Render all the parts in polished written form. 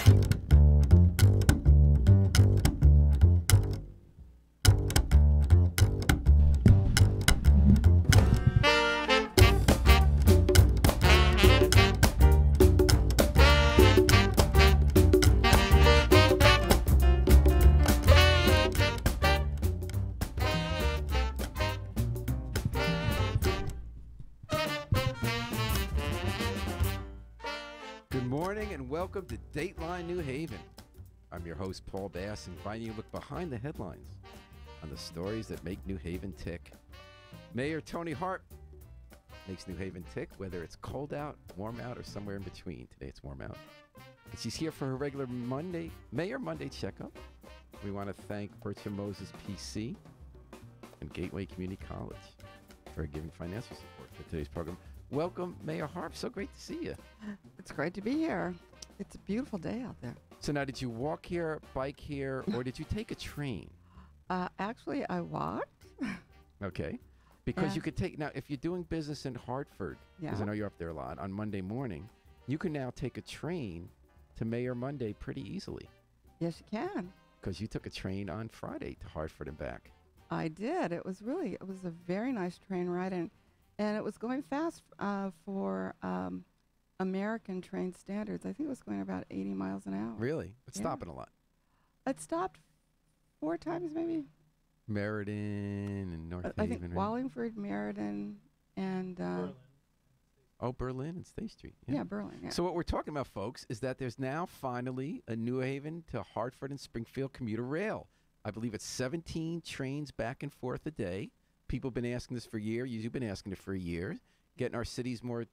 Good morning and welcome to Dateline New Haven. I'm your host, Paul Bass, inviting you to look behind the headlines on the stories that make New Haven tick. Mayor Toni Harp makes New Haven tick, whether it's cold out, warm out, or somewhere in between. Today it's warm out. And she's here for her regular Mayor Monday checkup. We want to thank Bertram Moses PC and Gateway Community College for giving financial support for today's program. Welcome, Mayor Harp. So great to see you. It's great to be here. It's a beautiful day out there. So now, did you walk here, bike here, or did you take a train? Actually, I walked. Okay. Because you could take, now, if you're doing business in Hartford, because I know you're up there a lot, on Monday morning, you can now take a train to Mayor Monday pretty easily. Yes, you can. Because you took a train on Friday to Hartford and back. I did. It was a very nice train ride, and it was going fast for American train standards. I think it was going about 80 miles an hour. Really? It's stopping a lot. It stopped 4 times, maybe. Meriden and North Haven. I think Wallingford, Meriden, and Berlin. Oh, Berlin and State Street. Yeah, Berlin. Yeah. So what we're talking about, folks, is that there's now finally a New Haven to Hartford and Springfield commuter rail. I believe it's 17 trains back and forth a day. People have been asking this for a year. You've been asking it for a year. Getting our cities more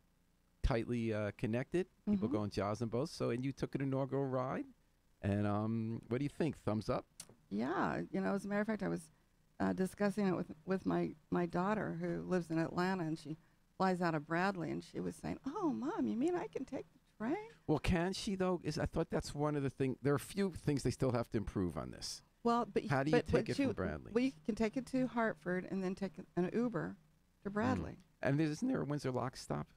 tightly connected. People going jobs and boats. So, and you took an inaugural ride. And what do you think? Thumbs up? Yeah. You know, as a matter of fact, I was discussing it with my daughter who lives in Atlanta, and she flies out of Bradley, and she was saying, "Oh, Mom, you mean I can take the train?" Well, can she, though? I thought that's one of the things. There are a few things they still have to improve on this. Well, but how do you take it from Bradley? Well, you can take it to Hartford and then take an Uber to Bradley. And isn't there a Windsor Lock stop?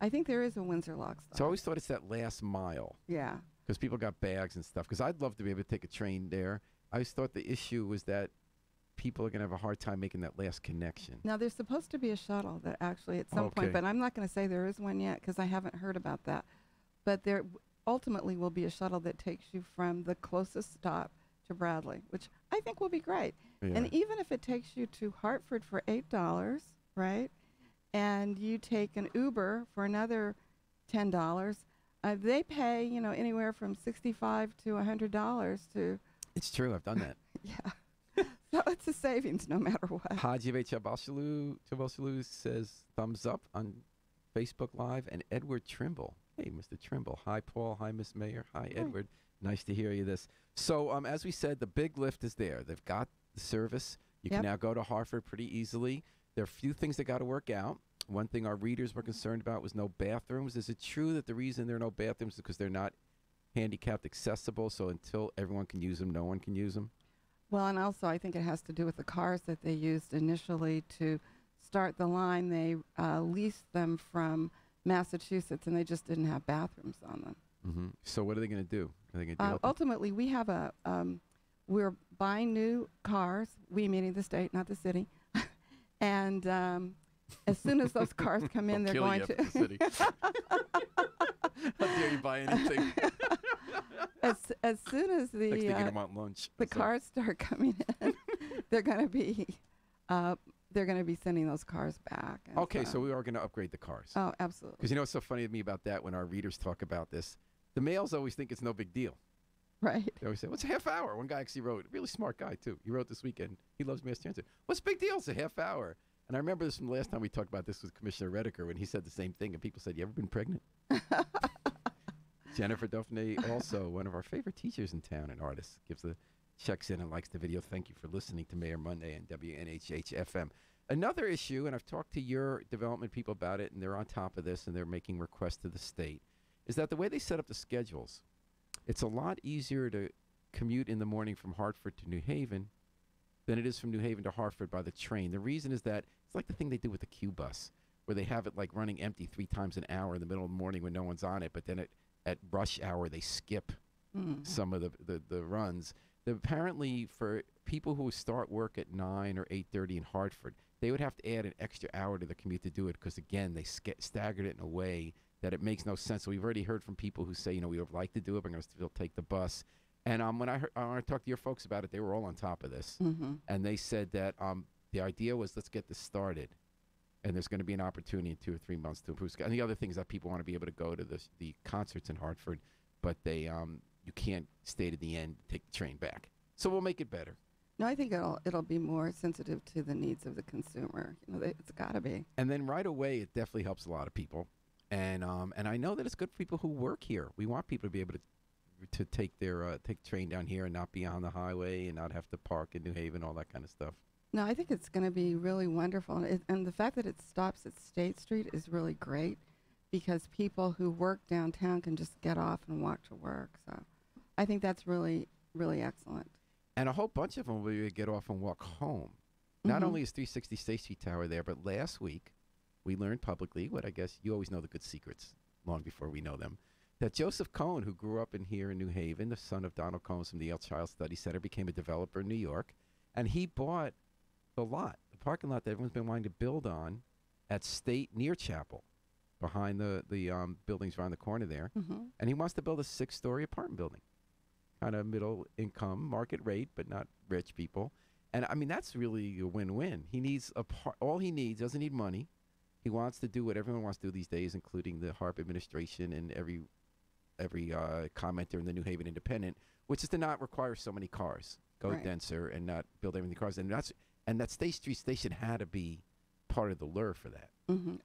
I think there is a Windsor Lock stop. So I always thought it's that last mile. Yeah. Because people got bags and stuff. Because I'd love to be able to take a train there. I always thought the issue was that people are going to have a hard time making that last connection. Now, there's supposed to be a shuttle that actually at some point, but I'm not going to say there is one yet because I haven't heard about that. But there ultimately will be a shuttle that takes you from the closest stop to Bradley, which I think will be great. Yeah. And even if it takes you to Hartford for $8, right, and you take an Uber for another $10, they pay, anywhere from $65 to $100 to. It's true. I've done that. Yeah. So it's a savings no matter what. Hajibe Chabalshalou says thumbs up on Facebook Live. And Edward Trimble. Hey, Mr. Trimble. Hi, Paul. Hi, Miss Mayor. Hi, Edward. Nice to hear you this. So, as we said, the big lift is there. They've got the service. You can now go to Hartford pretty easily. There are a few things that got to work out. One thing our readers were concerned about was no bathrooms. Is it true that the reason there are no bathrooms is because they're not handicapped accessible, so until everyone can use them, no one can use them? Well, and also I think it has to do with the cars that they used initially to start the line. They leased them from Massachusetts, and they just didn't have bathrooms on them. Mm-hmm. So what are they going to do? Are they going to do ultimately, we have we're buying new cars, we meaning the state, not the city. And as soon as those cars come in, they're going to. The city. How dare you buy anything? as soon as Next thing you're gonna want lunch. the cars start coming in, they're going to be sending those cars back. Okay, so we are going to upgrade the cars. Oh, absolutely. Because you know what's so funny to me about that when our readers talk about this? The males always think it's no big deal. Right. They always say, "What's a half hour?" One guy actually wrote, really smart guy too. He wrote this weekend. He loves Mass Transit. What's the big deal? It's a half hour. And I remember this from the last time we talked about this with Commissioner Rediker when he said the same thing. And people said, "You ever been pregnant?" Jennifer Daphne, also one of our favorite teachers in town and artists, checks in and likes the video. Thank you for listening to Mayor Monday and WNHH FM. Another issue, and I've talked to your development people about it, and they're on top of this, and they're making requests to the state, is that the way they set up the schedules, it's a lot easier to commute in the morning from Hartford to New Haven than it is from New Haven to Hartford by the train. The reason is that it's like the thing they do with the Q bus, where they have it like running empty 3 times an hour in the middle of the morning when no one's on it, but then at rush hour they skip some of the runs. Apparently, for people who start work at 9 or 8:30 in Hartford, they would have to add an extra hour to the commute to do it because, again, they staggered it in a way that it makes no sense. So we've already heard from people who say, we would like to do it, but I'm going to still take the bus. And when I talked to your folks about it, they were all on top of this. And they said that the idea was, let's get this started. And there's going to be an opportunity in 2 or 3 months to improve. And the other thing is that people want to be able to go to the concerts in Hartford, but you can't stay to the end, take the train back. So we'll make it better. No, I think it'll be more sensitive to the needs of the consumer. It's got to be. And then right away, it definitely helps a lot of people. And I know that it's good for people who work here. We want people to be able to take their take the train down here and not be on the highway and not have to park in New Haven, all that kind of stuff. No, I think it's going to be really wonderful. And the fact that it stops at State Street is really great because people who work downtown can just get off and walk to work. So I think that's really, really excellent. And a whole bunch of them will be able to get off and walk home. Not only is 360 State Street Tower there, but last week we learned publicly, what I guess you always know the good secrets long before we know them, that Joseph Cohen, who grew up here in New Haven, the son of Donald Cohen from the Yale Child Study Center, became a developer in New York, and he bought the parking lot that everyone's been wanting to build on at State near Chapel, behind the buildings around the corner there. And he wants to build a 6-story apartment building, kind of middle income, market rate, but not rich people. And I mean, that's really a win-win. He needs all he needs, doesn't need money. He wants to do what everyone wants to do these days, including the HARP administration and every commenter in the New Haven Independent, which is to not require so many cars, go denser, and not build everything cars. And that State Street station had to be part of the lure for that.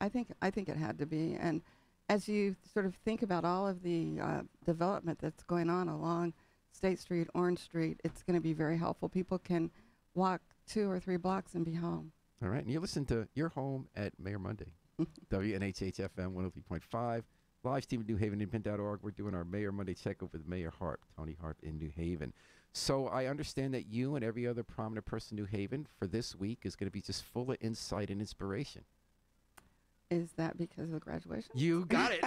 I think it had to be. And as you sort of think about all of the development that's going on along State Street, Orange Street, it's going to be very helpful. People can walk 2 or 3 blocks and be home. All right. And you listen to Your Home at Mayor Monday, WNHH-FM 103.5, live stream at NewHavenIndependent.org. We're doing our Mayor Monday checkup with Mayor Harp, Tony Harp in New Haven. So I understand that you and every other prominent person in New Haven for this week is going to be just full of insight and inspiration. Is that because of the graduation? You got it.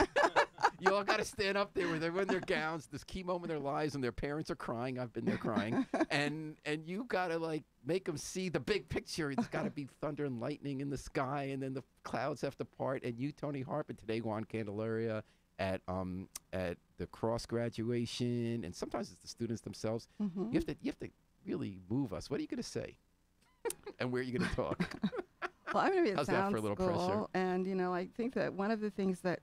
You all got to stand up there with everyone in their gowns, this key moment in their lives, and their parents are crying. I've been there crying. and you got to, make them see the big picture. It's got to be thunder and lightning in the sky, and then the clouds have to part. And you, Tony Harp, and today Juan Candelaria at the cross graduation, and sometimes it's the students themselves. You have to really move us. What are you going to say? And where are you going to talk? Well, I'm going to be at How's Sound that for a little School, pressure? and I think that one of the things that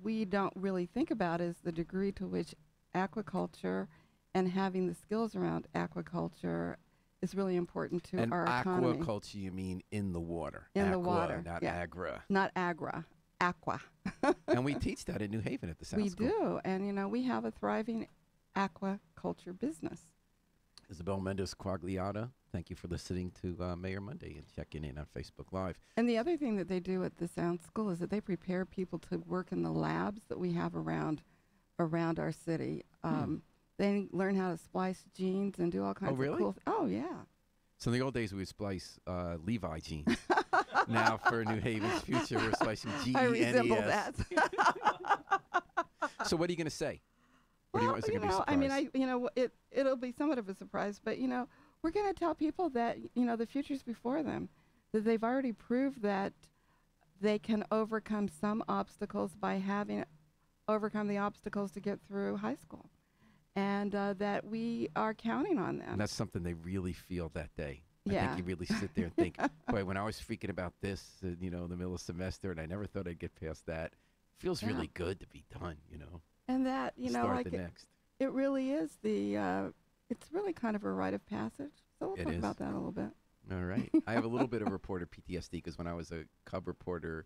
we don't really think about is the degree to which aquaculture and having the skills around aquaculture is really important to our economy. And aquaculture, you mean in the water? In the water, not agra. Not agra, aqua. And we teach that in New Haven at the Sound School. We do, and we have a thriving aquaculture business. Isabel Mendez Quagliata, thank you for listening to Mayor Monday and checking in on Facebook Live. And the other thing that they do at the Sound School is that they prepare people to work in the labs that we have around our city. They learn how to splice jeans and do all kinds really? of cool. Oh, yeah. So in the old days, we would splice Levi jeans. Now for New Haven's future, we're splicing G-E-N-E-S. I resemble that. So what are you going to say? Well, it'll be somewhat of a surprise, but, we're going to tell people that, the future's before them, that they've already proved that they can overcome some obstacles by having overcome the obstacles to get through high school, and that we are counting on them. And that's something they really feel that day. Yeah. I think you really sit there and think, boy, when I was freaking about this, in the middle of semester, and I never thought I'd get past that, it feels really good to be done, And that, Start the next. It really is it's really kind of a rite of passage. So we'll talk about that a little bit. All right. I have a little bit of reporter PTSD because when I was a cub reporter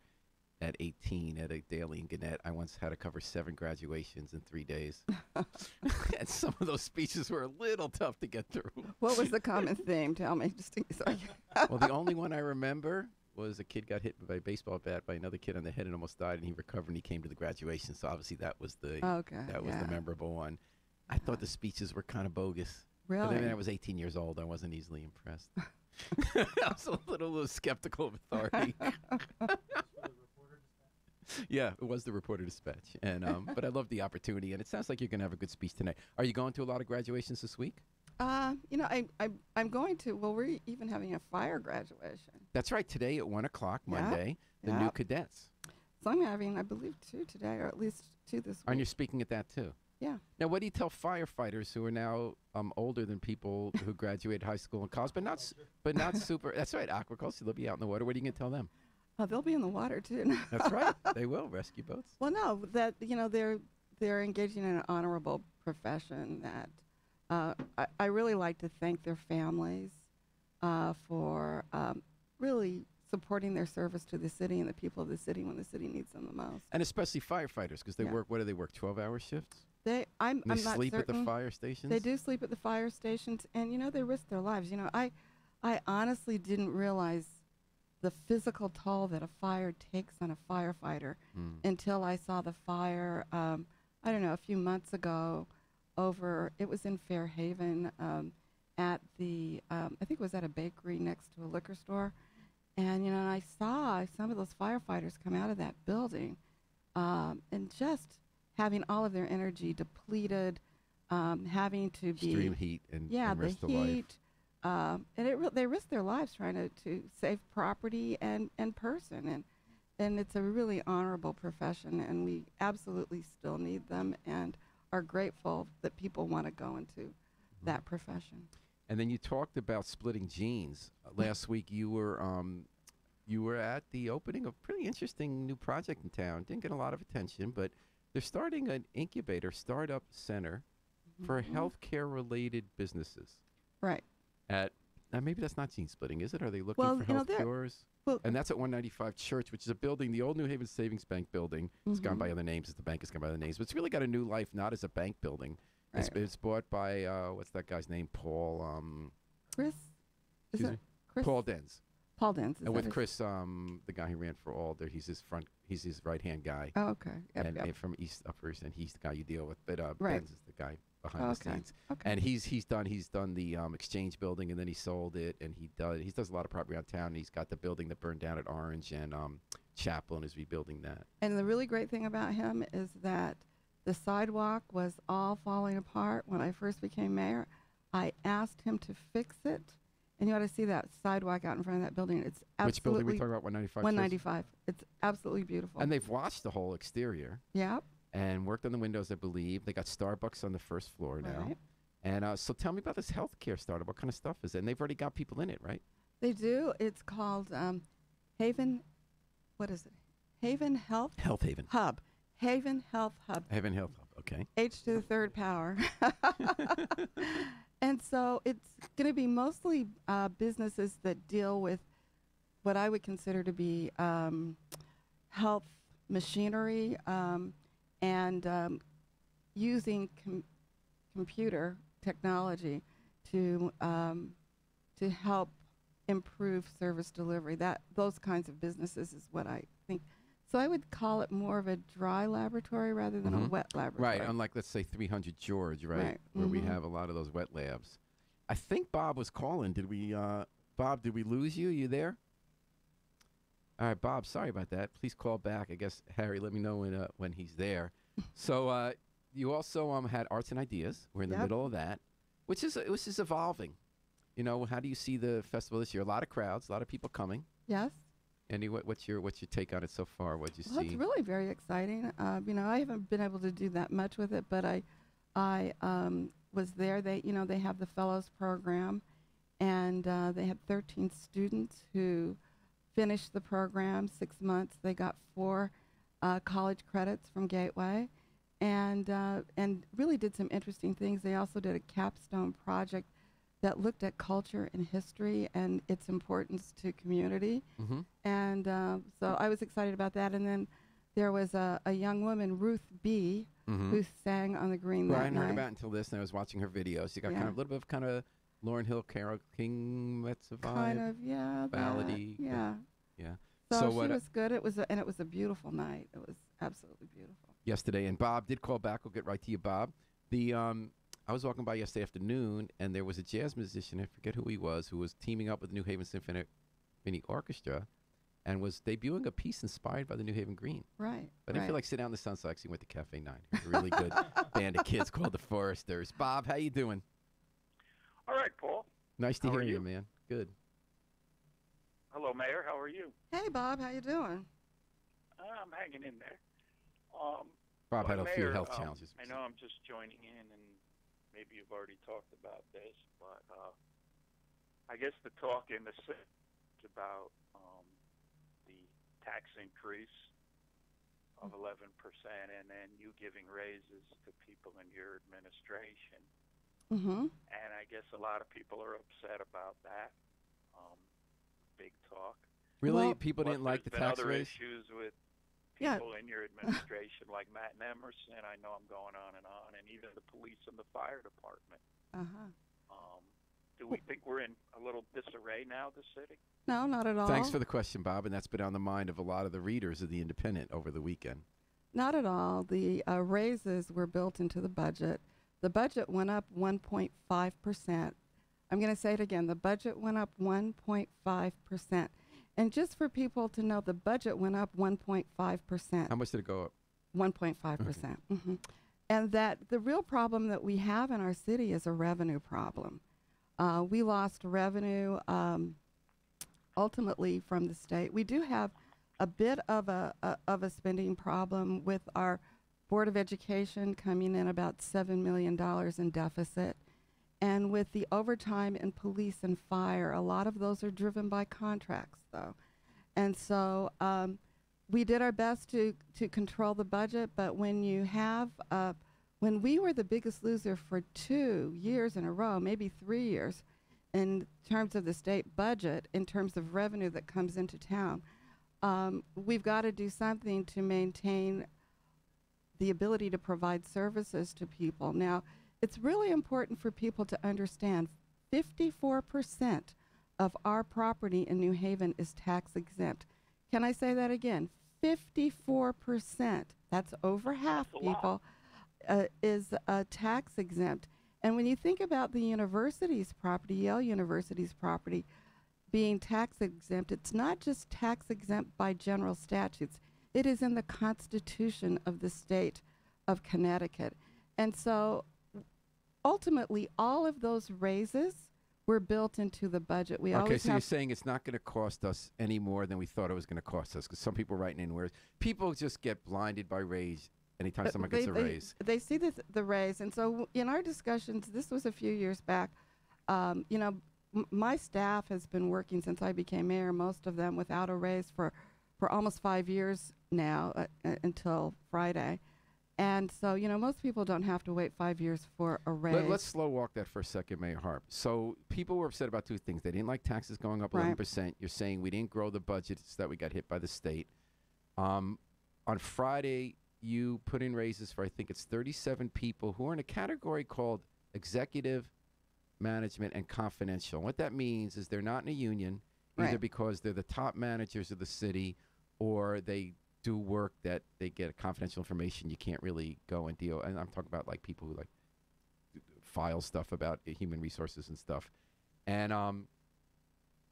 at 18 at a daily in Gannett, I once had to cover 7 graduations in 3 days. And some of those speeches were a little tough to get through. What was the common theme? Tell me. Well, the only one I remember was a kid got hit by a baseball bat by another kid on the head and almost died, and he recovered and he came to the graduation. So obviously that was the the memorable one. I thought the speeches were kind of bogus. Really? But then I was 18 years old. I wasn't easily impressed. I was a little skeptical of authority. Yeah, it was the Reporter Dispatch, and but I love the opportunity, and it sounds like you're going to have a good speech tonight. Are you going to a lot of graduations this week? I'm going to. Well, we're even having a fire graduation. That's right. Today at 1 o'clock, Yeah, Monday, the new yep. cadets. So I'm having, I believe, 2 today, or at least 2 this And week. you're speaking at that too. Yeah. Now, what do you tell firefighters who are now older than people who graduated high school and college, but not super? That's right, aquaculture. They'll be out in the water. What are you going to tell them? They'll be in the water too. That's right. They will rescue boats. Well, no, that they're engaging in an honorable profession. That I really like to thank their families for really supporting their service to the city and the people of the city when the city needs them the most. And especially firefighters, because they Yeah. work. What do they work? 12-hour shifts. I'm And they not sleep at the certain. fire stations. They do sleep at the fire stations, and they risk their lives. I honestly didn't realize the physical toll that a fire takes on a firefighter until I saw the fire. I don't know, a few months ago, it was in Fairhaven at the I think it was at a bakery next to a liquor store, and I saw some of those firefighters come out of that building, and just having all of their energy depleted, having to be Extreme heat and the risk to life. heat, and they risk their lives trying to save property and person, and it's a really honorable profession, and we absolutely still need them, and are grateful that people want to go into that profession. And then you talked about splitting genes. Last week you were at the opening of a pretty interesting new project in town. Didn't get a lot of attention, but they're starting an incubator startup center for healthcare related businesses. Right. Maybe that's not gene splitting, is it? Are they looking Well, for health they're- cures? Well, And that's at 195 Church, which is a building, the old New Haven Savings Bank building. It's gone by other names. The bank has gone by other names. But it's really got a new life, not as a bank building. Right. It's bought by, what's that guy's name? Paul, Chris, is excuse it me? Chris? Paul Denz. Paul Dance. And with Chris, the guy who ran for Alder, he's his right-hand guy. Oh, okay. Yep, and, yep. and from East Uppers, and he's the guy you deal with. But Right. Benz is the guy behind the Okay. scenes. Okay. And he's done the Exchange building, and then he sold it, and he does a lot of property around town. And he's got the building that burned down at Orange and Chapel, and is rebuilding that. And the really great thing about him is that the sidewalk was all falling apart when I first became mayor. I asked him to fix it, and you ought to see that sidewalk out in front of that building. It's absolutely Which building we talking about? 195. 195. It's absolutely beautiful. And they've washed the whole exterior Yep. and worked on the windows, I believe. They got Starbucks on the first floor now. Right. And so tell me about this healthcare startup. What kind of stuff is it? And they've already got people in it, right? They do. It's called Haven. What is it? Haven Health Health Haven. Hub. Haven Health Hub. Haven Health Hub. Okay. H to the third power. And so it's going to be mostly businesses that deal with what I would consider to be health machinery and using computer technology to help improve service delivery. Those kinds of businesses is what I think. So I would call it more of a dry laboratory rather than a wet laboratory. Right, unlike, let's say, 300 George, right? Right. Where we have a lot of those wet labs. I think Bob was calling. Bob, did we lose you? You there? All right, Bob, sorry about that. Please call back. I guess, Harry, let me know when he's there. So you also had Arts and Ideas. We're in the Yep. middle of that, which is evolving. How do you see the festival this year? A lot of crowds, a lot of people coming. Yes. Andy, what's your take on it so far? What'd you Well, see? it's really very exciting. I haven't been able to do that much with it, but I was there. They have the Fellows program, and they had 13 students who finished the program 6 months. They got 4 college credits from Gateway, and really did some interesting things. They also did a capstone project that looked at culture and history and its importance to community. Mm-hmm. And so I was excited about that. And then there was a young woman, Ruth B., who sang on the green Well, I that hadn't heard night. about it until this, and I was watching her videos. You got Yeah. kind of a little bit of kind of Lauryn Hill, Carole King, that's a vibe. Kind of, yeah. ballady, but- Yeah. Yeah. So, what she was good. It was a beautiful night. It was absolutely beautiful. yesterday, and Bob did call back. We'll get right to you, Bob. I was walking by yesterday afternoon, and there was a jazz musician. I forget who he was, who was teaming up with the New Haven Symphony Orchestra, and was debuting a piece inspired by the New Haven Green. Right. But I didn't feel like sitting down in the sun, so I actually went to Cafe 9. It was a really good band of kids called the Foresters. Bob, how you doing? All right, Paul. Nice to How hear are you, you? man. Good. Hello, Mayor. How are you? Hey, Bob, how you doing? I'm hanging in there. Bob had a Mayor, few health challenges. I know I'm just joining in, and maybe you've already talked about this, but I guess the talk in the city is about the tax increase of 11%, and then you giving raises to people in your administration. Mm-hmm. And I guess a lot of people are upset about that. Big talk. Really? Well- People Plus, didn't like the there's been tax other raise? issues with Yeah. people in your administration like Matt Emerson. I know I'm going on, and even the police and the fire department. Uh-huh. Do we think we're in a little disarray now, the city? No, not at all. Thanks for the question, Bob, and that's been on the mind of a lot of the readers of The Independent over the weekend. Not at all. The raises were built into the budget. The budget went up 1.5%. I'm going to say it again. The budget went up 1.5%. And just for people to know, the budget went up 1.5%. How much did it go up? 1.5%. Mm-hmm. And that the real problem that we have in our city is a revenue problem. We lost revenue ultimately from the state. We do have a bit of a spending problem with our Board of Education coming in about $7 million in deficit. And with the overtime in police and fire, a lot of those are driven by contracts, though. And so we did our best to control the budget, but when you have, when we were the biggest loser for 2 years in a row, maybe 3 years, in terms of the state budget, in terms of revenue that comes into town, we've got to do something to maintain the ability to provide services to people. Now, it's really important for people to understand 54% of our property in New Haven is tax exempt. Can I say that again? 54%, that's over half, That's a lot. people, is tax exempt. And when you think about the university's property, Yale University's property, being tax exempt, it's not just tax exempt by general statutes. It is in the Constitution of the state of Connecticut. And so ultimately, all of those raises were built into the budget. We Okay, always so you're have saying it's not going to cost us any more than we thought it was going to cost us, because some people are writing in where people just get blinded by raise anytime someone gets a raise. They see the raise. And so in our discussions, this was a few years back, you know, my staff has been working since I became mayor, most of them without a raise for almost 5 years now, until Friday. And so, you know, most people don't have to wait 5 years for a raise. Let's slow walk that for a second, Mayor Harp. So people were upset about two things. They didn't like taxes going up Right. 11%. You're saying we didn't grow the budget so that we got hit by the state. On Friday, you put in raises for, I think it's 37 people who are in a category called executive, management, and confidential. What that means is they're not in a union, either Right. because they're the top managers of the city or they do work that they get confidential information you can't really go and deal. And I'm talking about like people who like file stuff about human resources and stuff. And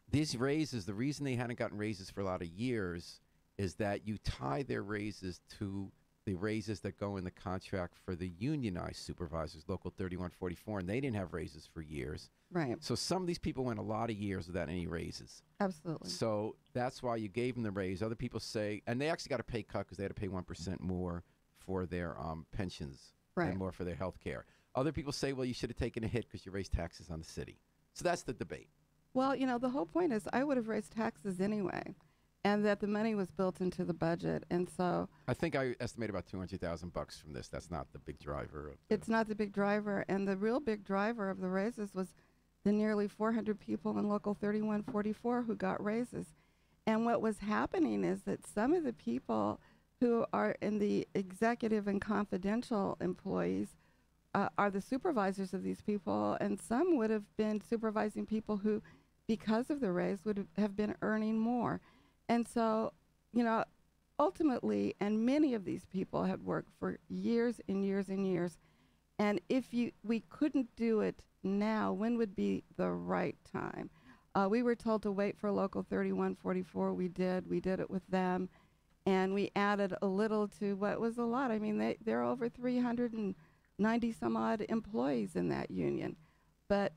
these raises, the reason they hadn't gotten raises for a lot of years is that you tie their raises to the raises that go in the contract for the unionized supervisors, Local 3144, and they didn't have raises for years. Right, So some of these people went a lot of years without any raises. absolutely. So that's why you gave them the raise. Other people say, and they actually got a pay cut because they had to pay 1% more for their pensions Right. and more for their health care. Other people say, well, you should have taken a hit because you raised taxes on the city. So that's the debate. Well, you know, the whole point is I would have raised taxes anyway, and that the money was built into the budget. And so I think I estimate about $200,000 from this. That's not the big driver of the, it's not the big driver. And the real big driver of the raises was the nearly 400 people in Local 3144 who got raises. And what was happening is that some of the people who are in the executive and confidential employees are the supervisors of these people, and some would have been supervising people who, because of the raise, would have been earning more. And so, you know, ultimately, and many of these people had worked for years and years and years, and if we couldn't do it now, when would be the right time? We were told to wait for Local 3144. We did. We did it with them. And we added a little to what was a lot. I mean, there are over 390 some odd employees in that union. But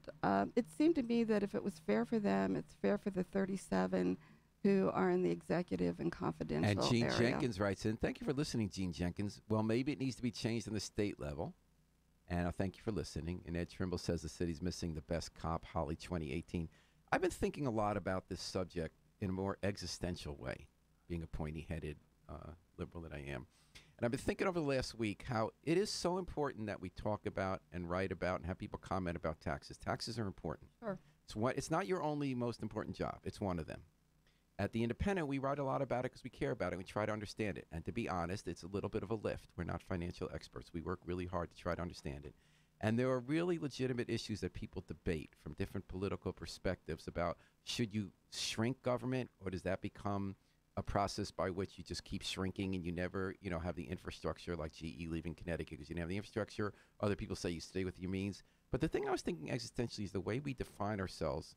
it seemed to me that if it was fair for them, it's fair for the 37 who are in the executive and confidential And Gene area. Jenkins writes in, thank you for listening, Gene Jenkins. Well, maybe it needs to be changed on the state level. And I thank you for listening. And Ed Trimble says the city's missing the best cop, Holly 2018. I've been thinking a lot about this subject in a more existential way, being a pointy-headed liberal that I am. And I've been thinking over the last week how it is so important that we talk about and write about and have people comment about taxes. Taxes are important. Sure. It's not your only most important job. It's one of them. At The Independent, we write a lot about it because we care about it. We try to understand it. And to be honest, it's a little bit of a lift. We're not financial experts. We work really hard to try to understand it. And there are really legitimate issues that people debate from different political perspectives about should you shrink government, or does that become a process by which you just keep shrinking and you never, have the infrastructure, like GE leaving Connecticut because you didn't have the infrastructure. Other people say you stay with your means. But the thing I was thinking existentially is the way we define ourselves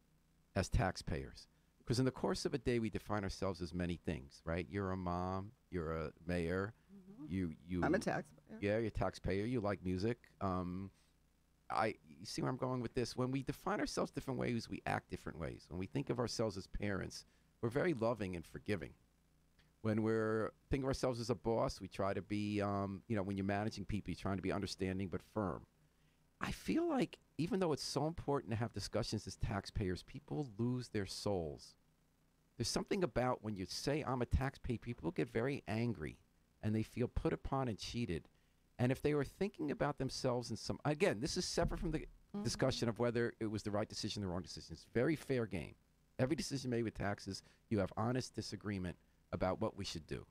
as taxpayers. Because in the course of a day, we define ourselves as many things, right? You're a mom. You're a mayor. Mm-hmm. I'm a taxpayer. Yeah, you're a taxpayer. You like music. You see where I'm going with this? When we define ourselves different ways, we act different ways. When we think of ourselves as parents, we're very loving and forgiving. When we're thinking of ourselves as a boss, we try to be, when you're managing people, you're trying to be understanding but firm. I feel like even though it's so important to have discussions as taxpayers, people lose their souls. There's something about when you say I'm a taxpayer, people get very angry and they feel put upon and cheated. And if they were thinking about themselves in again, this is separate from the discussion of whether it was the right decision or the wrong decision. It's very fair game. Every decision made with taxes, you have honest disagreement about what we should do.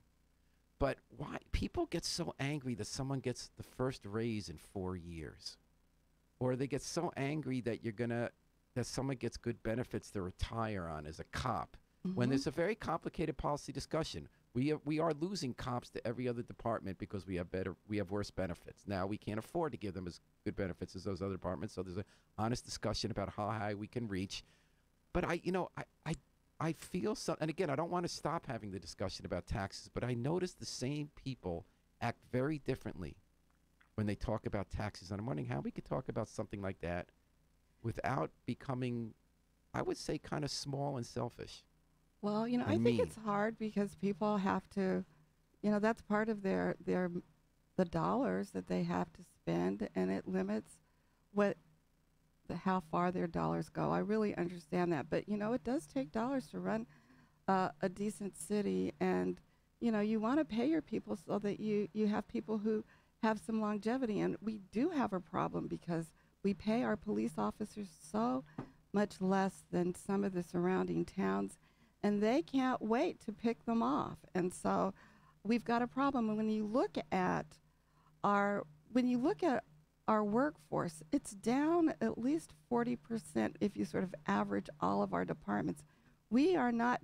But why people get so angry that someone gets the first raise in 4 years? Or they get so angry that that someone gets good benefits to retire on as a cop. When there's a very complicated policy discussion. We are losing cops to every other department because we have worse benefits. Now we can't afford to give them as good benefits as those other departments. So there's an honest discussion about how high we can reach. But I feel and again, I don't want to stop having the discussion about taxes, but I notice the same people act very differently when they talk about taxes. And I'm wondering how we could talk about something like that without becoming, I would say, kind of small and selfish. Well, I think it's hard because people have to, that's part of the dollars that they have to spend, and it limits how far their dollars go. I really understand that, but it does take dollars to run a decent city, and you want to pay your people so that you have people who have some longevity. And we do have a problem because we pay our police officers so much less than some of the surrounding towns, and they can't wait to pick them off. And so we've got a problem. And when you look at our workforce, it's down at least 40% if you sort of average all of our departments. We're not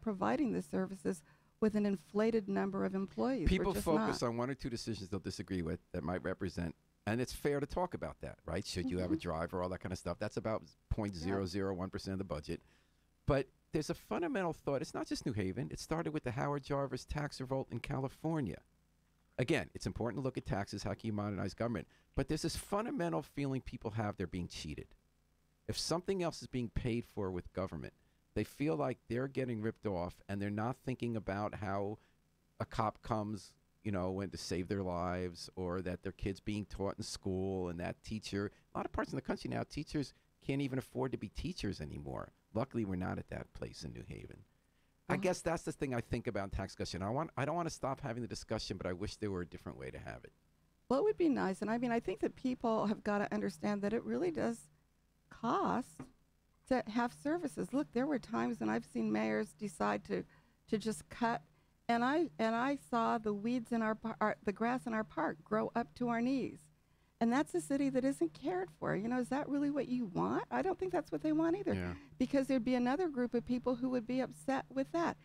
providing the services with an inflated number of employees. People focus on one or two decisions they'll disagree with that might represent, and it's fair to talk about that, right? Should you have a driver, all that kind of stuff. That's about 0.001% of the budget. But there's a fundamental thought. It's not just New Haven. It started with the Howard Jarvis tax revolt in California. Again, it's important to look at taxes. How can you modernize government? But there's this fundamental feeling people have they're being cheated. If something else is being paid for with government, they feel like they're getting ripped off, and they're not thinking about how a cop comes, when to save their lives, or that their kid's being taught in school, and that teacher. A lot of parts in the country now, teachers can't even afford to be teachers anymore. Luckily, we're not at that place in New Haven. I guess that's the thing I think about in tax discussion. I don't want to stop having the discussion, but I wish there were a different way to have it. Well, it would be nice. And I think that people have got to understand that it really does cost to have services. Look, there were times when I've seen mayors decide to just cut, and I saw the weeds in the grass in our park grow up to our knees. And that's a city that isn't cared for. Is that really what you want? I don't think that's what they want either. Yeah. Because there'd be another group of people who would be upset with that.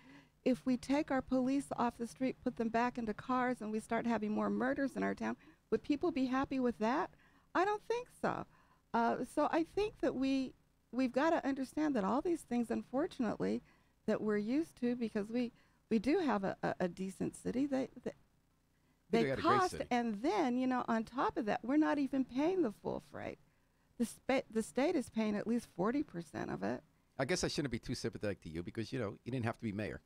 If we take our police off the street, put them back into cars, and we start having more murders in our town, would people be happy with that? I don't think so. So I think that we we've got to understand that all these things, unfortunately, that we're used to, because we do have a decent city, they got a great cost, city. and then, on top of that, we're not even paying the full freight. The state is paying at least 40% of it. I guess I shouldn't be too sympathetic to you because, you didn't have to be mayor.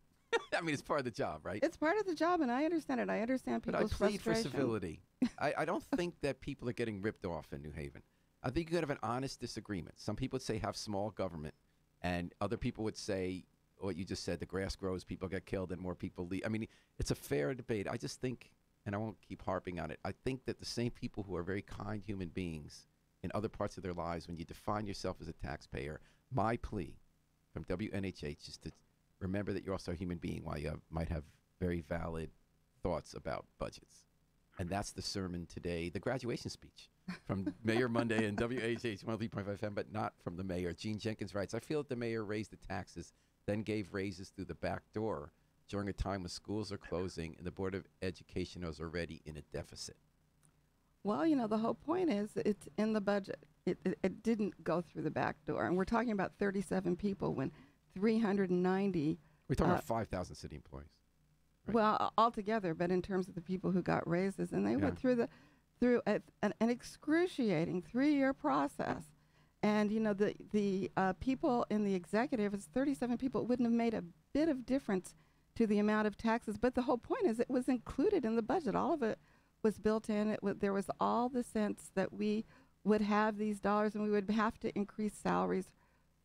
I mean, it's part of the job, right? It's part of the job, and I understand it. I understand But I people's plead for frustration. civility. I don't think that people are getting ripped off in New Haven. I think you could have an honest disagreement. Some people would say have small government, and other people would say what you just said, the grass grows, people get killed, and more people leave. I mean, it's a fair debate. I just think, and I won't keep harping on it, I think that the same people who are very kind human beings in other parts of their lives, when you define yourself as a taxpayer, my plea from WNHH is to remember that you're also a human being while you might have very valid thoughts about budgets. And that's the sermon today, the graduation speech from Mayor Monday and WHH 103.5 FM, but not from the mayor. Gene Jenkins writes, I feel that the mayor raised the taxes, then gave raises through the back door during a time when schools are closing and the Board of Education is already in a deficit. Well, the whole point is it's in the budget. It didn't go through the back door. And we're talking about 37 people when 390. We're talking about 5,000 city employees. Right. Well, altogether, but in terms of the people who got raises, and they went through an excruciating 3-year process. And, the people in the executive, it's 37 people, it wouldn't have made a bit of difference to the amount of taxes. But the whole point is it was included in the budget. All of it was built in. There was all the sense that we would have these dollars and we would have to increase salaries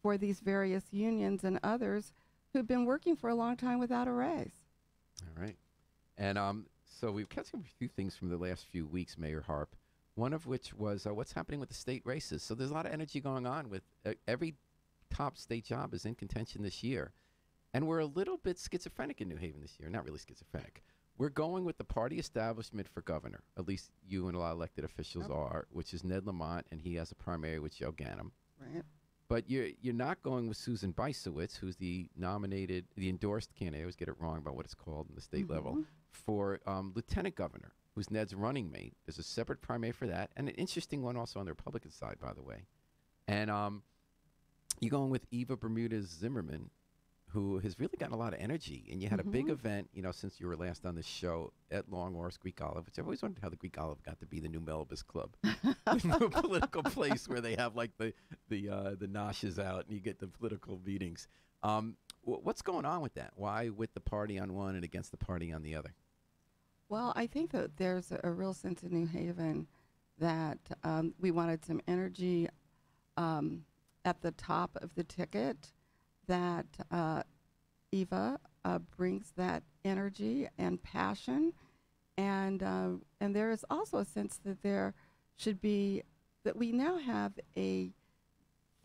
for these various unions and others who've been working for a long time without a raise. All right. And so we've catch up a few things from the last few weeks, Mayor Harp, one of which was what's happening with the state races. So there's a lot of energy going on with every top state job is in contention this year. And we're a little bit schizophrenic in New Haven this year. Not really schizophrenic. We're going with the party establishment for governor, at least you and a lot of elected officials are, which is Ned Lamont, and he has a primary with Joe Ganim. Right. But you're not going with Susan Beisowitz, who's the endorsed candidate, I always get it wrong about what it's called in the state level, for lieutenant governor, who's Ned's running mate. There's a separate primary for that, and an interesting one also on the Republican side, by the way. And you're going with Eva Bermudez Zimmerman, who has really gotten a lot of energy. And you had a big event, since you were last on the show at Long Wharf's Greek Olive, which I've always wondered how the Greek Olive got to be the new Melibus Club. The new political place where they have like the noshes out and you get the political meetings. What's going on with that? Why with the party on one and against the party on the other? Well, I think that there's a real sense in New Haven that we wanted some energy at the top of the ticket, that Eva brings that energy and passion, and there is also a sense that there should be, that we now have a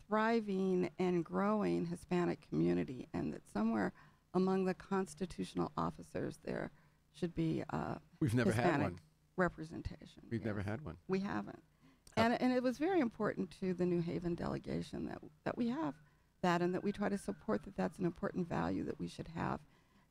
thriving and growing Hispanic community, and that somewhere among the constitutional officers there should be We've never Hispanic had one. representation. We've never had one. We haven't. And it was very important to the New Haven delegation that we have that, and that we try to support that. That's an important value that we should have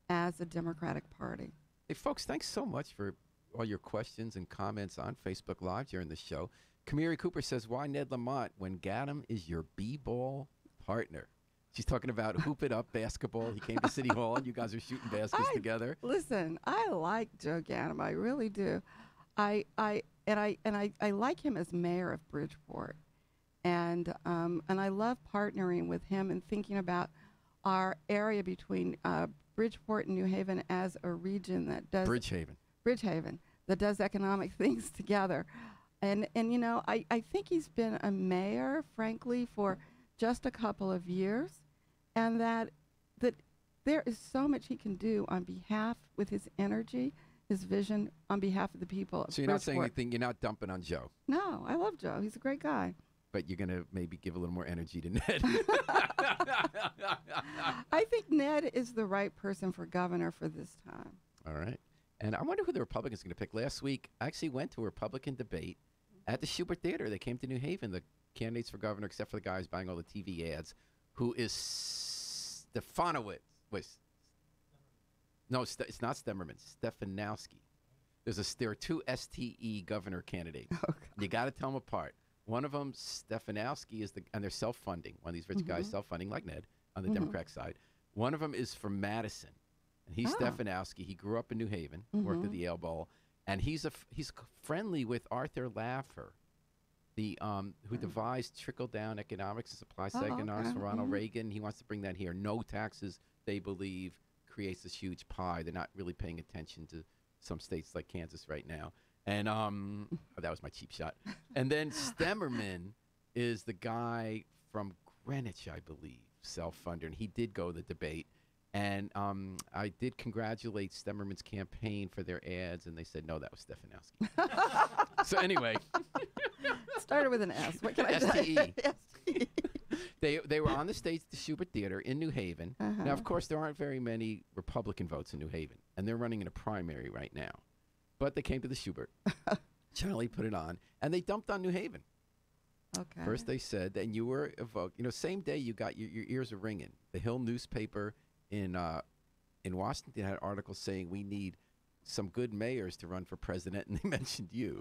as a Democratic Party. Hey, folks, thanks so much for all your questions and comments on Facebook Live during the show. Kamiri Cooper says, why Ned Lamont when Ganim is your B-ball partner? She's talking about Hoop It Up basketball. He came to City Hall, and you guys are shooting baskets together. Listen, I like Joe Ganim. I really do. I like him as mayor of Bridgeport. And I love partnering with him and thinking about our area between Bridgeport and New Haven as a region that does Bridgehaven that does economic things together. And I think he's been a mayor, frankly, for just a couple of years, and that there is so much he can do on behalf, with his energy, his vision, on behalf of the people of So you're not saying anything, you're not dumping on Joe? No, I love Joe. He's a great guy. But you're going to maybe give a little more energy to Ned. I think Ned is the right person for governor for this time. All right. And I wonder who the Republicans are going to pick. Last week, I actually went to a Republican debate at the Schubert Theater. They came to New Haven, the candidates for governor, except for the guy who's buying all the TV ads, who is Stefanowicz. No, it's not Stemmerman. Stefanowski. There are two STE governor candidates. Okay. You got to tell them apart. One of them, Stefanowski, and they're self-funding. One of these rich guys self-funding, like Ned, on the Democratic side. One of them is from Madison, and he's Stefanowski. He grew up in New Haven, worked at the Ale Bowl, and he's friendly with Arthur Laffer, the who devised trickle-down economics and supply-side economics for Ronald Reagan. He wants to bring that here. No taxes, they believe, creates this huge pie. They're not really paying attention to some states like Kansas right now. And that was my cheap shot. And then Stemmerman is the guy from Greenwich, I believe, self-funder, and he did go to the debate. And I did congratulate Stemmerman's campaign for their ads, and they said, no, that was Stefanowski. So anyway. Started with an S. What can I say? STE. They were on the stage at the Schubert Theater in New Haven. Now, of course, there aren't very many Republican votes in New Haven, and they're running in a primary right now. But they came to the Schubert. Charlie put it on, and they dumped on New Haven. Okay. First they said, and you were evoked. Same day you got your ears are ringing. The Hill newspaper in Washington had articles saying we need some good mayors to run for president, and they mentioned you.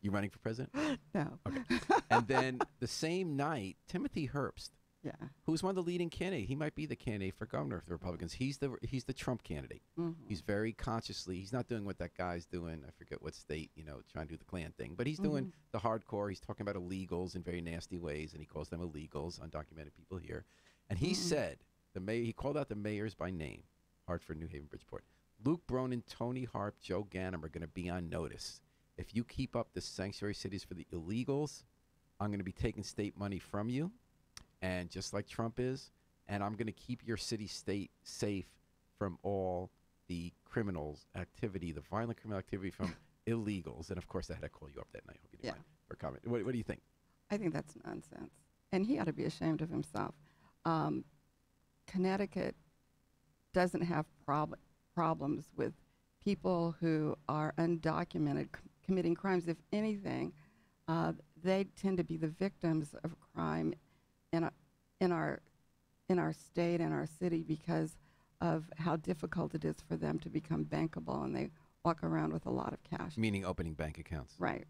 You running for president? No. Okay. And then the same night, Timothy Herbst, who's one of the leading candidates, he might be the candidate for governor of the Republicans. He's the Trump candidate. He's very consciously, he's not doing what that guy's doing. I forget what state, trying to do the Klan thing, but he's doing the hardcore. He's talking about illegals in very nasty ways, and he calls them illegals, undocumented people here. And he said, he called out the mayors by name, Hartford, New Haven, Bridgeport. Luke Bronin, Tony Harp, Joe Ganim are going to be on notice. If you keep up the sanctuary cities for the illegals, I'm going to be taking state money from you, and just like Trump is, and I'm going to keep your city-state safe from all the criminals activity, the violent criminal activity from illegals. And, of course, I had to call you up that night. I hope you didn't mind for a comment. What do you think? I think that's nonsense. And he ought to be ashamed of himself. Connecticut doesn't have problems with people who are undocumented committing crimes. If anything, they tend to be the victims of crime in our state and our city because of how difficult it is for them to become bankable, and they walk around with a lot of cash. Meaning opening bank accounts. Right.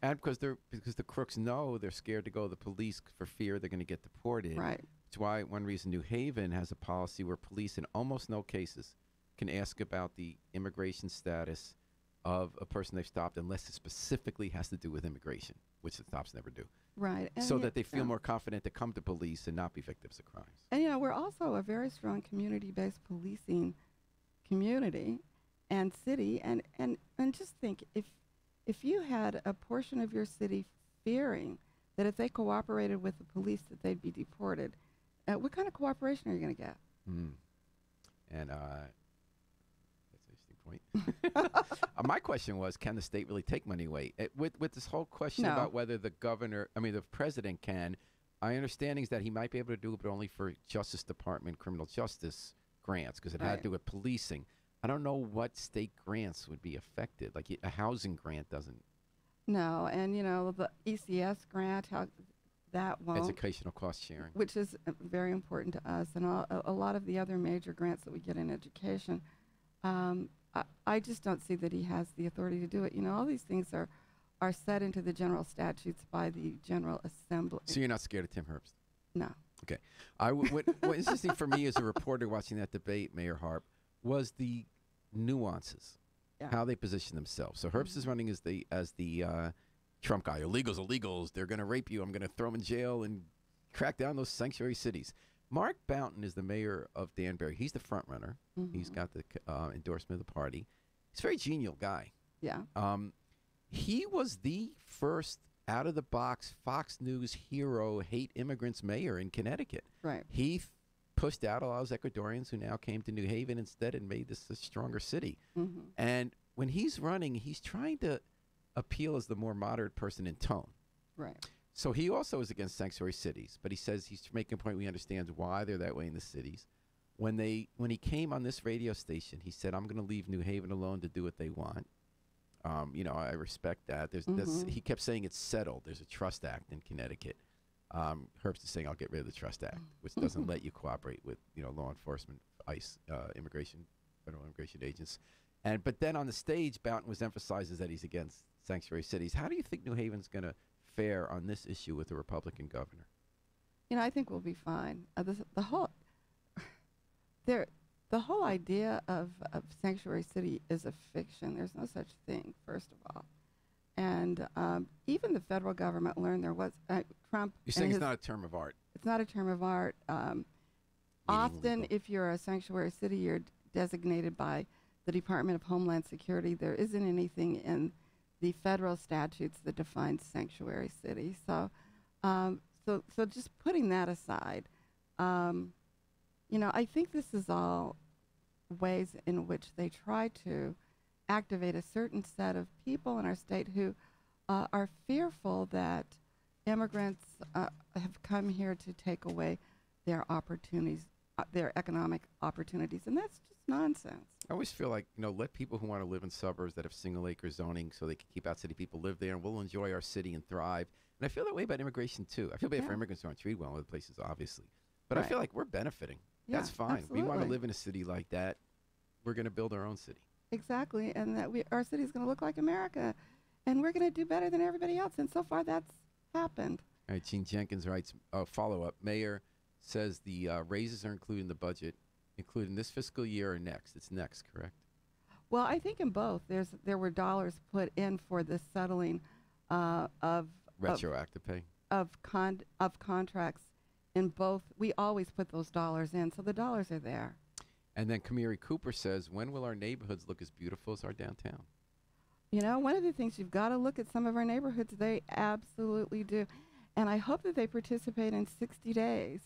And because the crooks know they're scared to go to the police for fear they're going to get deported. Right. That's why one reason New Haven has a policy where police in almost no cases can ask about the immigration status of a person they've stopped unless it specifically has to do with immigration, which the stops never do. Right. And so that they feel more confident to come to police and not be victims of crimes. And, we're also a very strong community-based policing community and city. And just think, if you had a portion of your city fearing that if they cooperated with the police that they'd be deported, what kind of cooperation are you going to get? And that's an interesting point. My question was, can the state really take money away? With this whole question about whether the president can, my understanding is that he might be able to do it, but only for Justice Department criminal justice grants, because it had to do with policing. I don't know what state grants would be affected. Like a housing grant doesn't. No, and the ECS grant, how that won't. Educational cost sharing. Which is very important to us, and a lot of the other major grants that we get in education. I just don't see that he has the authority to do it. All these things are set into the general statutes by the General Assembly. So you're not scared of Tim Herbst? No. Okay. What interesting for me as a reporter watching that debate, Mayor Harp, was the nuances, how they position themselves. So Herbst is running as the Trump guy. Illegals, they're going to rape you. I'm going to throw them in jail and crack down those sanctuary cities. Mark Boughton is the mayor of Danbury. He's the front runner. He's got the endorsement of the party. He's a very genial guy. Yeah. He was the first out-of-the-box Fox News hero, hate immigrants mayor in Connecticut. Right. He pushed out a lot of those Ecuadorians who now came to New Haven instead and made this a stronger city. And when he's running, he's trying to appeal as the more moderate person in tone. Right. So he also is against sanctuary cities, but he says he's making a point we understands why they're that way in the cities. When he came on this radio station, he said, I'm going to leave New Haven alone to do what they want. I respect that. He kept saying it's settled. There's a Trust Act in Connecticut. Herbst is saying I'll get rid of the Trust Act, which doesn't let you cooperate with law enforcement, ICE, federal immigration agents. But then on the stage, Boughton emphasizes that he's against sanctuary cities. How do you think New Haven's going to fare on this issue with the Republican governor? You know, I think we'll be fine. The whole there, the whole idea of sanctuary city is a fiction. There's no such thing, first of all. And even the federal government learned there was Trump. You're saying it's not a term of art. It's not a term of art. Often, if you're a sanctuary city, you're designated by the Department of Homeland Security. There isn't anything in the federal statutes that defines sanctuary city. So, so just putting that aside, you know, I think this is all ways in which they try to activate a certain set of people in our state who are fearful that immigrants have come here to take away their opportunities, their economic opportunities, and that's just nonsense. I always feel like, you know, let people who want to live in suburbs that have single acre zoning so they can keep out city people live there, and we'll enjoy our city and thrive. And I feel that way about immigration too. I feel bad for immigrants who aren't treated well in other places, obviously. But I feel like we're benefiting. Yeah, that's fine. absolutely. We want to live in a city like that. We're going to build our own city. Exactly, and that our city is going to look like America, and we're going to do better than everybody else. And so far, that's happened. All right, Gene Jenkins writes, follow-up. Mayor says the raises are included in the budget, including this fiscal year or next. It's next, correct? Well, I think in both. There were dollars put in for the settling of retroactive pay of contracts in both. We always put those dollars in, so the dollars are there. And then Kamiri Cooper says, when will our neighborhoods look as beautiful as our downtown? You know, one of the things you've got to look at some of our neighborhoods. They absolutely do. And I hope that they participate in 60 days.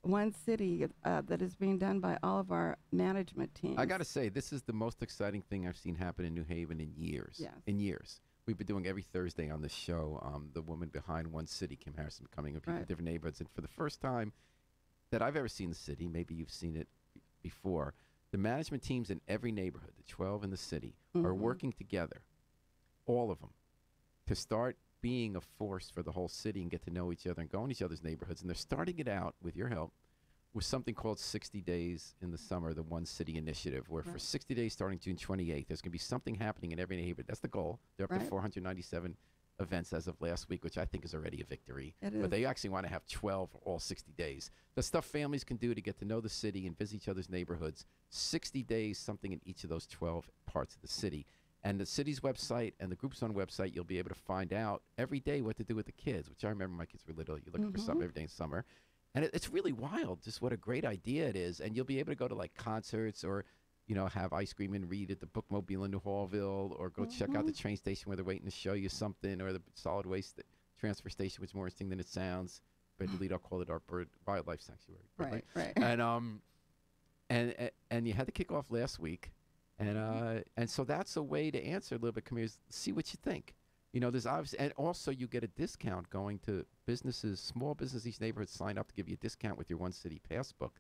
One city that is being done by all of our management teams. I got to say, this is the most exciting thing I've seen happen in New Haven in years. Yes. In years. We've been doing every Thursday on this show, the woman behind One City, Kim Harrison, coming up with different neighborhoods. And for the first time that I've ever seen the city, maybe you've seen it before, the management teams in every neighborhood, the 12 in the city, are working together, all of them, to start being a force for the whole city and get to know each other and go in each other's neighborhoods. And they're starting it out, with your help, with something called 60 Days in the Summer, the One City Initiative, where for 60 days starting June 28th, there's going to be something happening in every neighborhood. That's the goal. They're up to 497 events as of last week, which I think is already a victory. But they actually want to have 12 all 60 days. The stuff families can do to get to know the city and visit each other's neighborhoods, 60 days, something in each of those 12 parts of the city. And the city's website and the Group's own website, you'll be able to find out every day what to do with the kids, which I remember my kids were little. You're looking for something every day in summer. And it's really wild, just what a great idea it is. And you'll be able to go to, like, concerts or, you know, have ice cream and read at the Bookmobile in New Hallville, or go check out the train station where they're waiting to show you something, or the solid waste transfer station, which is more interesting than it sounds. But I'll call it our wildlife sanctuary. Right. And you had the kickoff last week. And so that's a way to answer a little bit. Come here, see what you think. You know, there's obviously, and also you get a discount going to businesses, small businesses, each neighborhood sign up to give you a discount with your One City Passbook.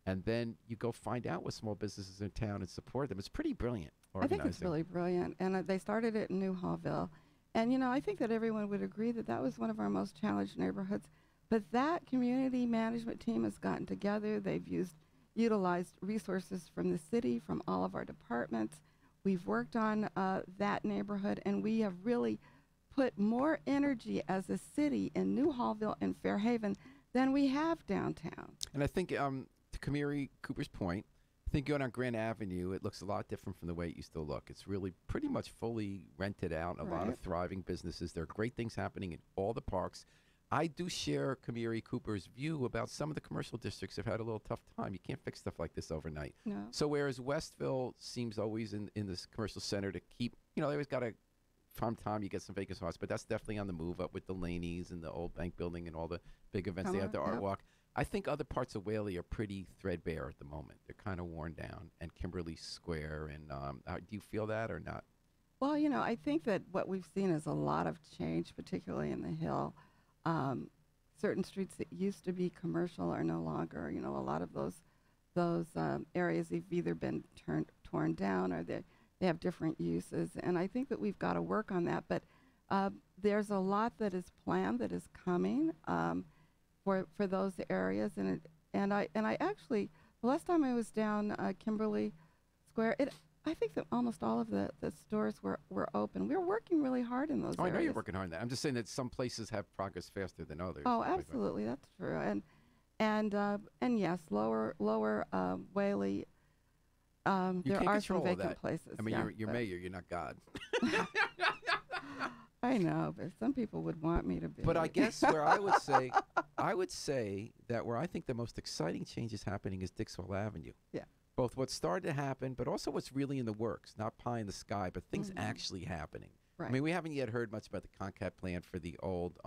And then you go find out what small businesses in town and support them. It's pretty brilliant organizing. I think it's really brilliant. And they started it in New Hallville. And, you know, I think that everyone would agree that that was one of our most challenged neighborhoods. But that community management team has gotten together. They've utilized resources from the city, from all of our departments. We've worked on that neighborhood, and we have really put more energy as a city in New Hallville and Fairhaven than we have downtown. And I think, to Kamiri Cooper's point, I think going on Grand Avenue, it looks a lot different from the way it used to look. It's really pretty much fully rented out, a lot of thriving businesses. There are great things happening in all the parks. I do share Kamiri Cooper's view about some of the commercial districts have had a little tough time. You can't fix stuff like this overnight. No. So whereas Westville seems always in this commercial center to keep, you know, they always got to, from time you get some vacant spots, but that's definitely on the move up with the Laney's and the old bank building and all the big events. They have the Art Walk. I think other parts of Whaley are pretty threadbare at the moment. They're kind of worn down. And Kimberly Square, and do you feel that or not? Well, you know, I think that what we've seen is a lot of change, particularly in the Hill. Certain streets that used to be commercial are no longer. You know, a lot of those areas have either been torn down, or they have different uses. And I think that we've got to work on that. But there's a lot that is planned, that is coming for those areas. And I actually, the last time I was down Kimberly Square, I think that almost all of the stores were open. We were working really hard in those Oh, I areas. know you're working hard on that. I'm just saying that some places have progress faster than others. Oh, Like that. absolutely, that's true. And yes, lower Whaley. You There can't are some control all vacant that. places. I mean, yeah, you're but- mayor. You're not God. I know, but some people would want me to be. But I guess where I would say that where I think the most exciting change is happening is Dixwell Avenue. Yeah. Both what's started to happen, but also what's really in the works. Not pie in the sky, but things actually happening. Right. I mean, we haven't yet heard much about the Concat plan for the old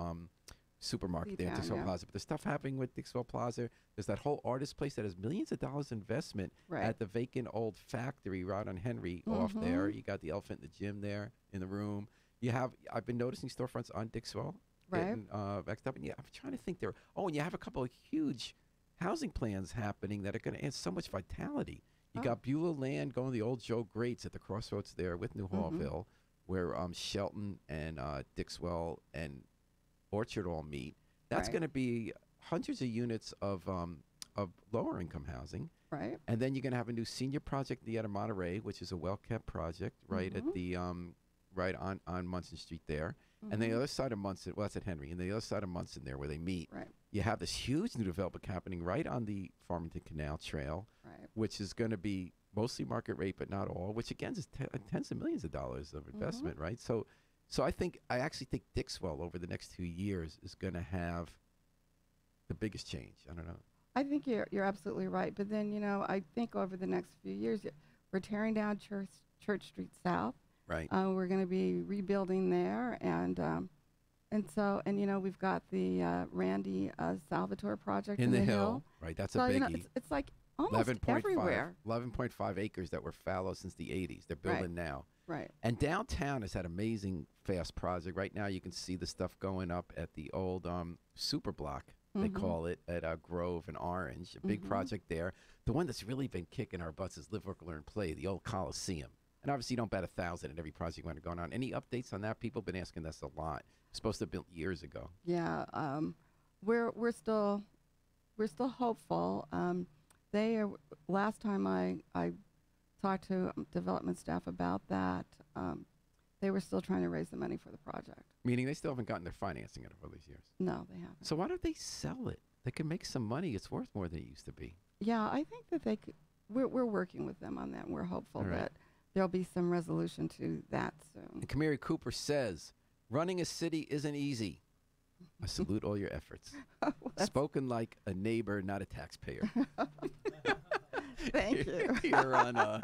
supermarket there at Seatown, Dixwell yeah. Plaza. But there's stuff happening with Dixwell Plaza. There's that whole artist place that has millions of dollars investment Right. at the vacant old factory right on Henry off there. Mhm. You got the elephant in the gym there in the room. You have, I've been noticing storefronts on Dixwell. Right. Getting, vexed up. And yeah, I'm trying to think there. Oh, and you have a couple of huge housing plans happening that are going to add so much vitality. You Oh. got Beulah Land going to the old Joe Greats at the crossroads there with New Hallville, where Shelton and Dixwell and Orchard all meet. That's Right. going to be hundreds of units of lower income housing. Right. And then you're going to have a new senior project at the end of Monterey, which is a well-kept project right at the right on Munson Street there. And then the other side of Munson, well, that's at Henry, and the other side of Munson there where they meet, Right. you have this huge new development happening right on the Farmington Canal Trail, Right. which is going to be mostly market rate, but not all, which again is tens of millions of dollars of investment, right? So I actually think Dixwell over the next 2 years is going to have the biggest change. I don't know. I think you're absolutely right. But then I think over the next few years, we're tearing down Church Street South. Right. We're going to be rebuilding there, and so we've got the Randy Salvatore project in the hill. Right. That's So a you know, biggie. it's like almost 11.5 everywhere. 11.5 acres that were fallow since the 80s. They're building now. Right. And downtown has had amazing fast project. Right now you can see the stuff going up at the old super block, they call it, at Grove and Orange. A big project there. The one that's really been kicking our butts is Live, Work, Learn, Play, the old Coliseum. And obviously you don't bet 1,000 at every project when it's going on. Any updates on that? People have been asking us a lot. Supposed to have built years ago. Yeah. We're still hopeful. They are, last time I talked to development staff about that, they were still trying to raise the money for the project. Meaning they still haven't gotten their financing out of all these years. No, they haven't. So why don't they sell it? They can make some money. It's worth more than it used to be. Yeah, I think that they could. We're working with them on that. And we're hopeful All right. that there'll be some resolution to that soon. And Kamari Cooper says, running a city isn't easy. I salute all your efforts. Spoken like a neighbor, not a taxpayer. Thank you. You're on,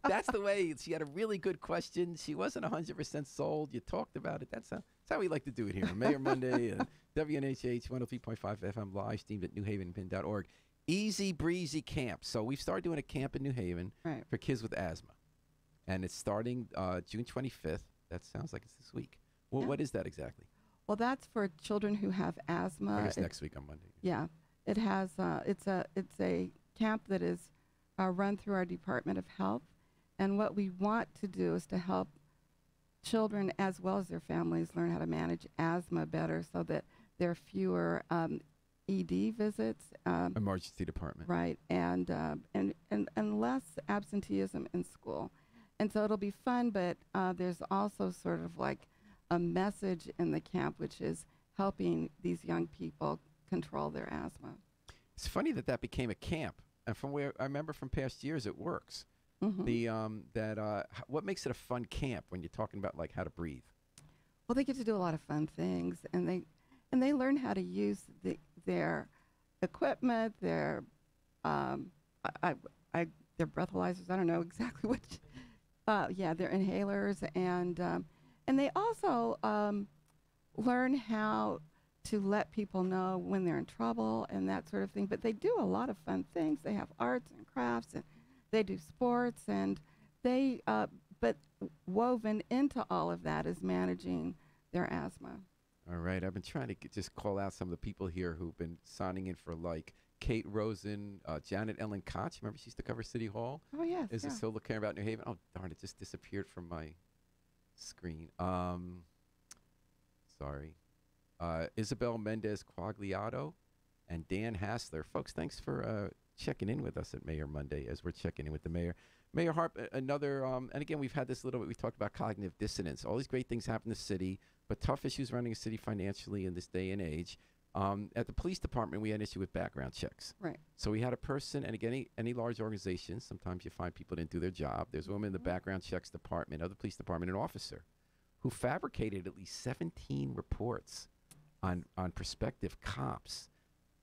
that's the way. She had a really good question. She wasn't 100% sold. You talked about it. That's how we like to do it here. Mayor Monday, WNHH 103.5 FM live streamed at newhavenpin.org. Easy breezy camp. So we've started doing a camp in New Haven Right. for kids with asthma. And it's starting June 25th. That sounds like it's this week. Well, Yeah. what is that exactly? Well, that's for children who have asthma. I guess It- next week on Monday. Yeah, it has. It's a camp that is run through our Department of Health, and what we want to do is to help children as well as their families learn how to manage asthma better, so that there are fewer ED visits. Emergency department. Right, and less absenteeism in school. And so it'll be fun, but there's also sort of like a message in the camp, which is helping these young people control their asthma. It's funny that became a camp. And from where I remember from past years, it works. Mhm. The what makes it a fun camp when you're talking about like how to breathe? Well, they get to do a lot of fun things, and they learn how to use their equipment, their their breathalyzers. I don't know exactly which. Their inhalers, and they also learn how to let people know when they're in trouble and that sort of thing. But they do a lot of fun things. They have arts and crafts, and they do sports, and but woven into all of that is managing their asthma. All right. I've been trying to just call out some of the people here who've been signing in for like Kate Rosen, Janet Ellen Koch. Remember she used to cover City Hall? Oh, yes. Is yeah. it still looking about New Haven? Oh, darn, it just disappeared from my screen. Sorry. Isabel Mendez Quagliato and Dan Hassler. Folks, thanks for checking in with us at Mayor Monday as we're checking in with the mayor. Mayor Harp, another, and again, we've had this little bit, we talked about cognitive dissonance. All these great things happen in the city, but tough issues running a city financially in this day and age. At the police department, we had an issue with background checks. Right. So we had a person, and again, any large organization, sometimes you find people didn't do their job. There's a woman in the background checks department of the police department, an officer, who fabricated at least 17 reports on prospective cops.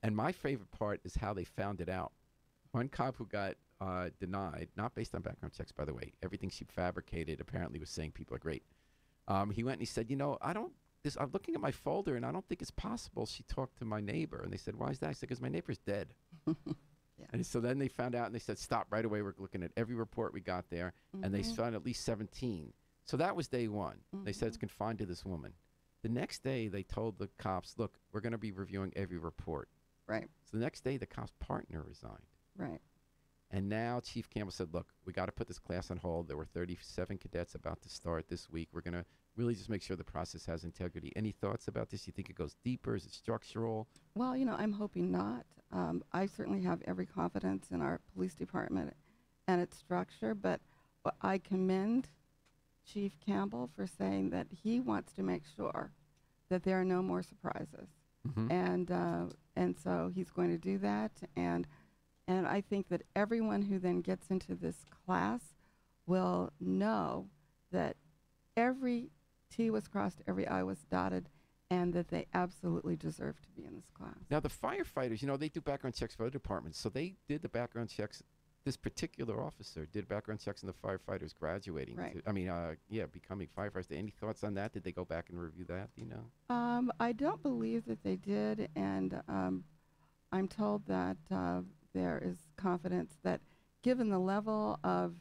And my favorite part is how they found it out. One cop who got denied, not based on background checks, by the way, everything she fabricated apparently was saying people are great. He went and he said, I'm looking at my folder and I don't think it's possible she talked to my neighbor. And they said, why is that? I said, because my neighbor's dead. Yeah. And so then they found out and they said, stop right away. We're looking at every report we got there. And they found at least 17. So that was day one. They said it's confined to this woman. The next day they told the cops, look, we're going to be reviewing every report. Right. So the next day the cop's partner resigned. Right. And now Chief Campbell said, look, we got to put this class on hold. There were 37 cadets about to start this week. We're going to really just make sure the process has integrity. Any thoughts about this? You think it goes deeper? Is it structural? Well, I'm hoping not. I certainly have every confidence in our police department and its structure, but I commend Chief Campbell for saying that he wants to make sure that there are no more surprises. And so he's going to do that. And I think that everyone who then gets into this class will know that every T was crossed, every I was dotted, and that they absolutely deserve to be in this class. Now, the firefighters, they do background checks for other departments. So they did the background checks. This particular officer did background checks on the firefighters graduating. Right. Becoming firefighters. Any thoughts on that? Did they go back and review that? Do you know? I don't believe that they did, and I'm told that there is confidence that given the level of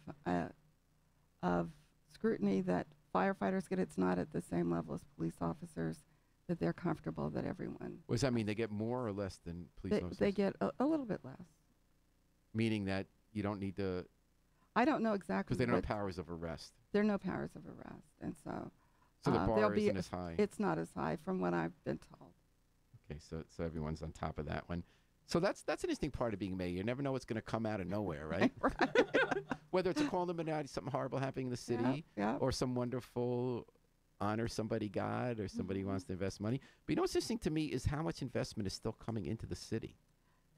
scrutiny that firefighters get, it's not at the same level as police officers, that they're comfortable that everyone. What does that mean? They get more or less than police officers? They get a little bit less. Meaning that you don't need to. I don't know exactly. Because they don't have powers of arrest. There are no powers of arrest, and so. So the bar isn't as high. It's not as high, from what I've been told. Okay, so everyone's on top of that one. So that's an interesting part of being mayor. You never know what's going to come out of nowhere, right? Right. Whether it's a call in the night, something horrible happening in the city, Yeah. or some wonderful honor somebody got, or somebody wants to invest money. But what's interesting to me is how much investment is still coming into the city.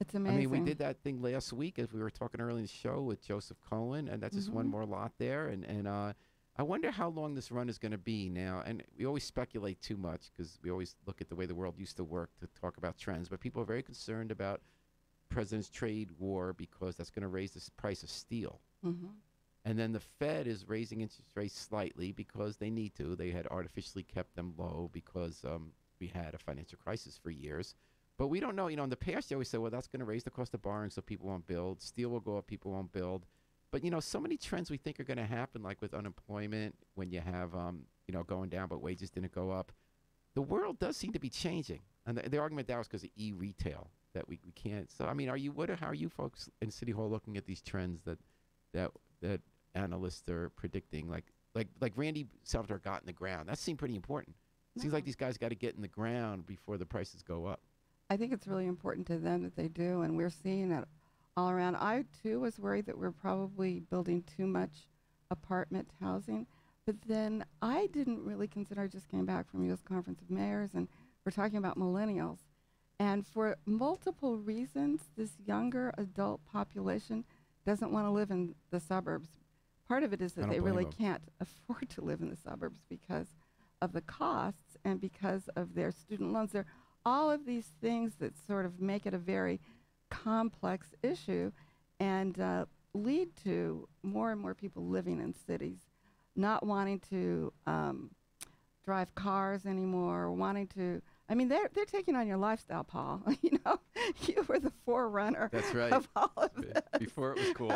It's amazing. I mean, we did that thing last week, as we were talking earlier in the show, with Joseph Cohen, and that's just one more lot there. And I wonder how long this run is going to be now. And we always speculate too much because we always look at the way the world used to work to talk about trends. But people are very concerned about President's trade war because that's going to raise the price of steel. And then the Fed is raising interest rates slightly because they need to. They had artificially kept them low because we had a financial crisis for years. But we don't know. In the past, they always say, well, that's going to raise the cost of borrowing so people won't build. Steel will go up, people won't build. But, so many trends we think are going to happen, like with unemployment, when you have, going down, but wages didn't go up. The world does seem to be changing. And the argument there is because of e-retail that we can't. So, I mean, how are you folks in City Hall looking at these trends that analysts are predicting? Like Randy Salvatore got in the ground. That seemed pretty important. It seems like these guys got to get in the ground before the prices go up. I think it's really important to them that they do, and we're seeing it all around. I, too, was worried that we're probably building too much apartment housing, but then I didn't really consider, I just came back from U.S. Conference of Mayors, and we're talking about millennials. And for multiple reasons, this younger adult population doesn't want to live in the suburbs. Part of it is that they really can't afford to live in the suburbs because of the costs and because of their student loans. There are all of these things that sort of make it a very complex issue and lead to more and more people living in cities, not wanting to drive cars anymore, wanting to. I mean, they're taking on your lifestyle, Paul. You were the forerunner. That's right. Of all of this. Before it was cool.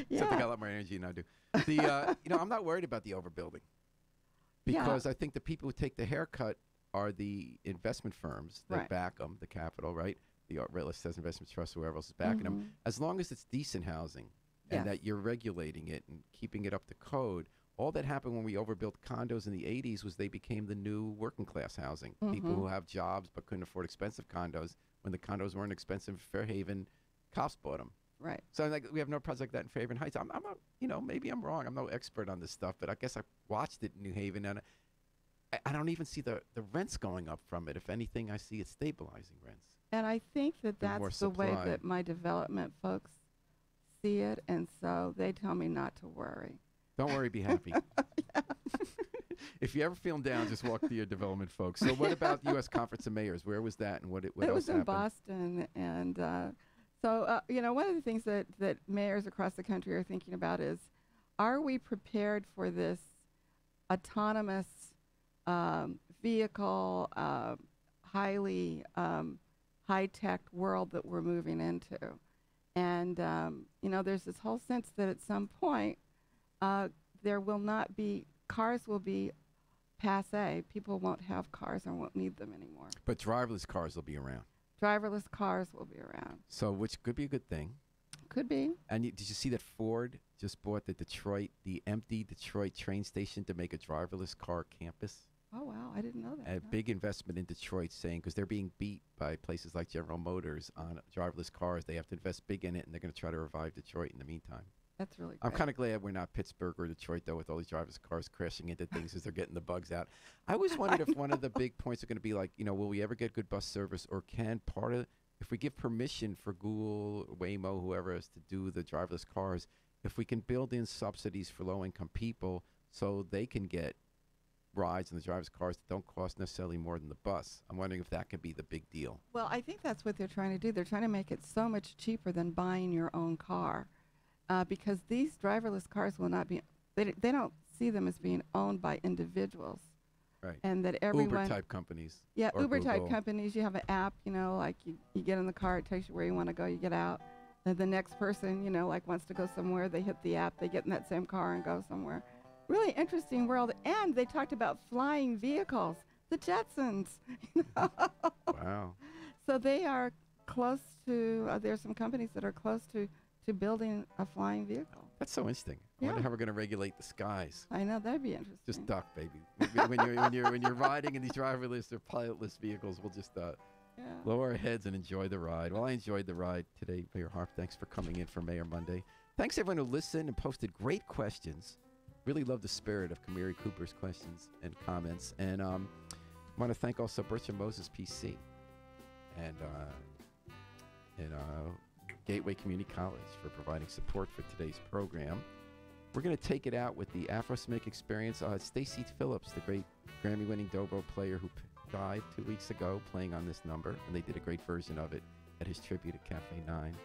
Except I got a lot more energy than I do. I'm not worried about the overbuilding because I think the people who take the haircut are the investment firms that back them, the capital, right? The Real Estate Investment Trust, whoever else is backing them. As long as it's decent housing and that you're regulating it and keeping it up to code. All that happened when we overbuilt condos in the 80s was they became the new working class housing. People who have jobs but couldn't afford expensive condos. When the condos weren't expensive in Fairhaven, Cops bought them. Right. So like we have no project like that in Fairhaven Heights. Maybe I'm wrong. I'm no expert on this stuff, but I guess I watched it in New Haven, and I don't even see the rents going up from it. If anything, I see it stabilizing rents. And I think that And more that's the way supply. that my development folks see it, and so they tell me not to worry. Don't worry, be happy. If you ever feeling down, just walk to your development folks. So what about U.S. Conference of Mayors? Where was that, and what It else was in happened? Boston, and one of the things that mayors across the country are thinking about is, are we prepared for this autonomous vehicle, highly high-tech world that we're moving into? And, there's this whole sense that at some point there will not be, cars will be passé. People won't have cars and won't need them anymore. But driverless cars will be around. Driverless cars will be around. So which could be a good thing. Could be. And did you see that Ford just bought the empty Detroit train station to make a driverless car campus? Oh, wow. I didn't know that. A big investment in Detroit, saying because they're being beat by places like General Motors on driverless cars. They have to invest big in it, and they're going to try to revive Detroit in the meantime. That's really great. I'm kind of glad we're not Pittsburgh or Detroit, though, with all these driverless cars crashing into things as they're getting the bugs out. I always wondered if one of the big points are going to be like, will we ever get good bus service, or can if we give permission for Google, Waymo, whoever is to do the driverless cars, if we can build in subsidies for low-income people so they can get rides in the driverless cars that don't cost necessarily more than the bus. I'm wondering if that could be the big deal. Well, I think that's what they're trying to do. They're trying to make it so much cheaper than buying your own car, because these driverless cars will not be, they don't see them as being owned by individuals. Right. And that everyone. Uber-type companies. Yeah, or Uber-type Google. companies. You have an app, like you get in the car, it takes you where you want to go, you get out. Then the next person, wants to go somewhere, they hit the app, they get in that same car and go somewhere. Really interesting world. And they talked about flying vehicles, the Jetsons. Wow. So they are close to, there's some companies that are close to building a flying vehicle. That's so interesting. I wonder Yeah. how we're going to regulate the skies. I know, that'd be interesting. Just duck, baby. when you're riding in these driverless or pilotless vehicles, we'll just Yeah. lower our heads and enjoy the ride. Well, I enjoyed the ride today, Mayor Harp. Thanks for coming in for Mayor Monday. Thanks everyone who listened and posted great questions. Really love the spirit of Kamiri Cooper's questions and comments. And I want to thank also Bertram Moses PC and Gateway Community College for providing support for today's program. We're going to take it out with the Afrosmake Experience. Stacey Phillips, the great Grammy-winning dobro player who died 2 weeks ago, playing on this number, and they did a great version of it at his tribute at Cafe 9.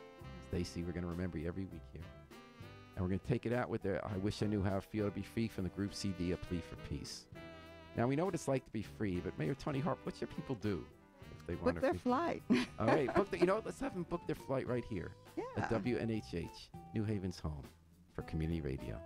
Stacey, we're going to remember you every week here. And we're going to take it out with I Wish I Knew How It Feel to Be Free from the group CD, A Plea for Peace. Now, we know what it's like to be free, but Mayor Tony Harp, what should people do if they want Book their flight. All right, let's have them book their flight right here Yeah. at WNHH, New Haven's home for community radio.